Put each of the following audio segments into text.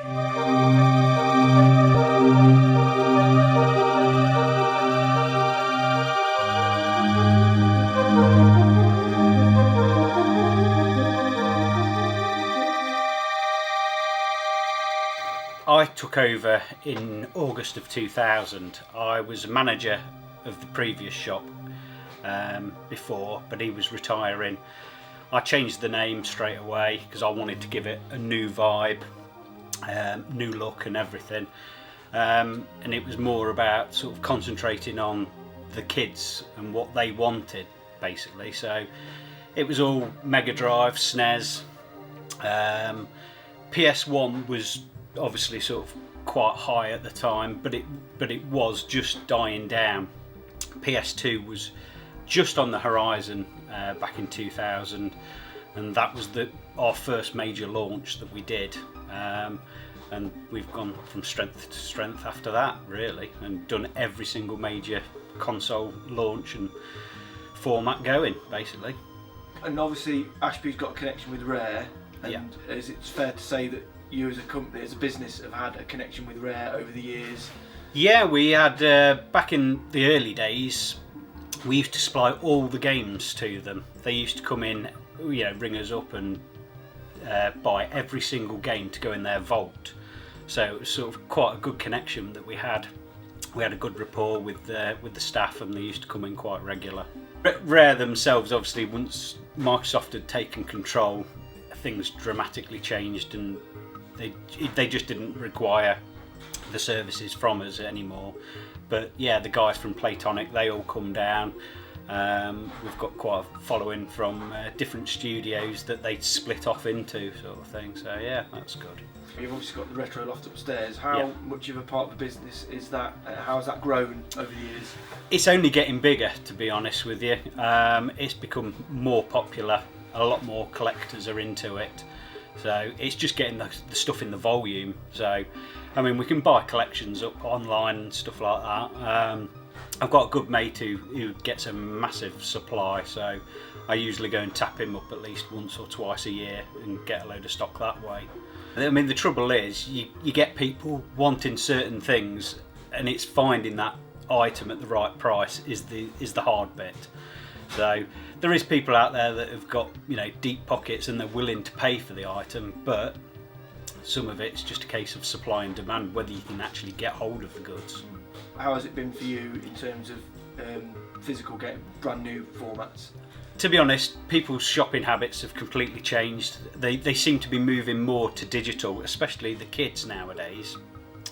I took over in August of 2000. I was manager of the previous shop before, but he was retiring. I changed the name straight away because I wanted to give it a new vibe, new look and everything. And it was more about sort of concentrating on the kids and what they wanted, basically. So it was all Mega Drive, SNES. PS1 was obviously sort of quite high at the time, but it was just dying down. PS2 was just on the horizon back in 2000, and that was our first major launch that we did, and we've gone from strength to strength after that, really, and done every single major console launch and format going, basically. And obviously Ashby's got a connection with Rare, and Yeah. is it fair to say that you as a company, as a business, have had a connection with Rare over the years? Yeah, we had, back in the early days, we used to supply all the games to them. They used to come in, ring us up and buy every single game to go in their vault. So it was sort of quite a good connection that we had. We had a good rapport with the staff, and they used to come in quite regular. Rare themselves, obviously, once Microsoft had taken control, things dramatically changed, and they just didn't require the services from us anymore. But yeah, the guys from Playtonic, they all come down. We've got quite a following from different studios that they split off into, sort of thing. So yeah, that's good. You've obviously got the retro loft upstairs. How much of a part of the business is that? How has that grown over the years? It's only getting bigger, to be honest with you. It's become more popular. A lot more collectors are into it. So it's just getting the stuff in the volume. So, I mean, we can buy collections up online and stuff like that. I've got a good mate who gets a massive supply, so I usually go and tap him up at least once or twice a year and get a load of stock that way. I mean, the trouble is you get people wanting certain things, and it's finding that item at the right price is the hard bit. So there is people out there that have got deep pockets and they're willing to pay for the item, but some of it's just a case of supply and demand, whether you can actually get hold of the goods. How has it been for you in terms of physical brand new formats? To be honest, people's shopping habits have completely changed. They seem to be moving more to digital, especially the kids nowadays.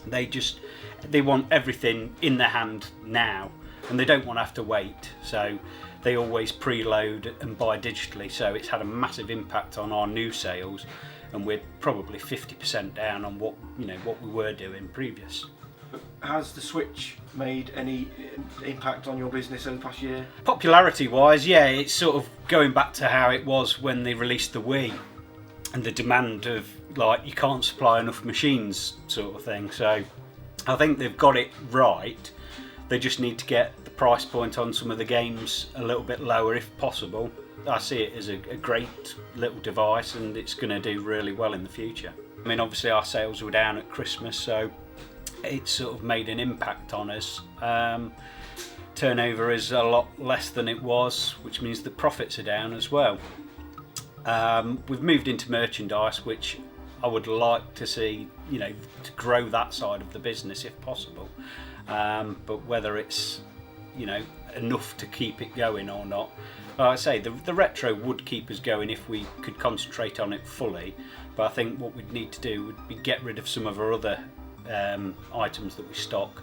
They want everything in their hand now, and they don't want to have to wait. So they always preload and buy digitally. So it's had a massive impact on our new sales, and we're probably 50% down on what we were doing previous. Has the Switch made any impact on your business over the past year? Popularity wise, yeah, it's sort of going back to how it was when they released the Wii, and the demand of you can't supply enough machines sort of thing. So I think they've got it right. They just need to get the price point on some of the games a little bit lower if possible. I see it as a great little device, and it's going to do really well in the future. I mean, obviously our sales were down at Christmas, so it's sort of made an impact on us. Turnover is a lot less than it was, which means the profits are down as well. We've moved into merchandise, which I would like to see, to grow that side of the business if possible. But whether it's, enough to keep it going or not, like I say, the retro would keep us going if we could concentrate on it fully. But I think what we'd need to do would be get rid of some of our other items that we stock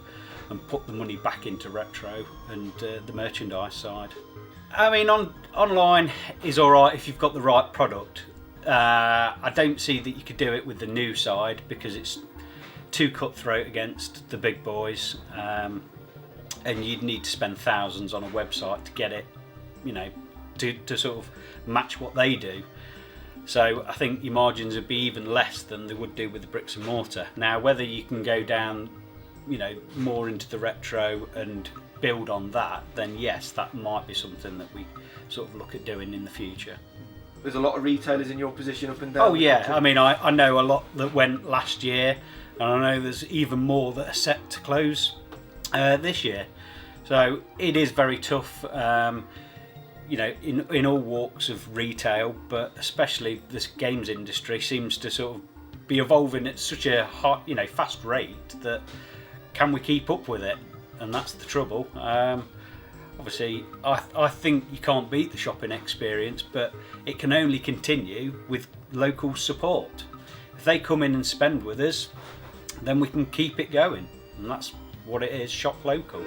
and put the money back into retro and the merchandise side. I mean, online is alright if you've got the right product. I don't see that you could do it with the new side because it's too cutthroat against the big boys, and you'd need to spend thousands on a website to get it, to sort of match what they do. So I think your margins would be even less than they would do with the bricks and mortar. Now, whether you can go down, more into the retro and build on that, then yes, that might be something that we sort of look at doing in the future. there's a lot of retailers in your position up and down? Oh yeah, I mean I know a lot that went last year, and I know there's even more that are set to close this year. So it is very tough, you know, in all walks of retail, but especially this games industry seems to sort of be evolving at such a hot, you know, fast rate that can we keep up with it? And that's the trouble. Obviously, I think you can't beat the shopping experience, but it can only continue with local support. If they come in and spend with us, then we can keep it going, and that's what it is, shop local.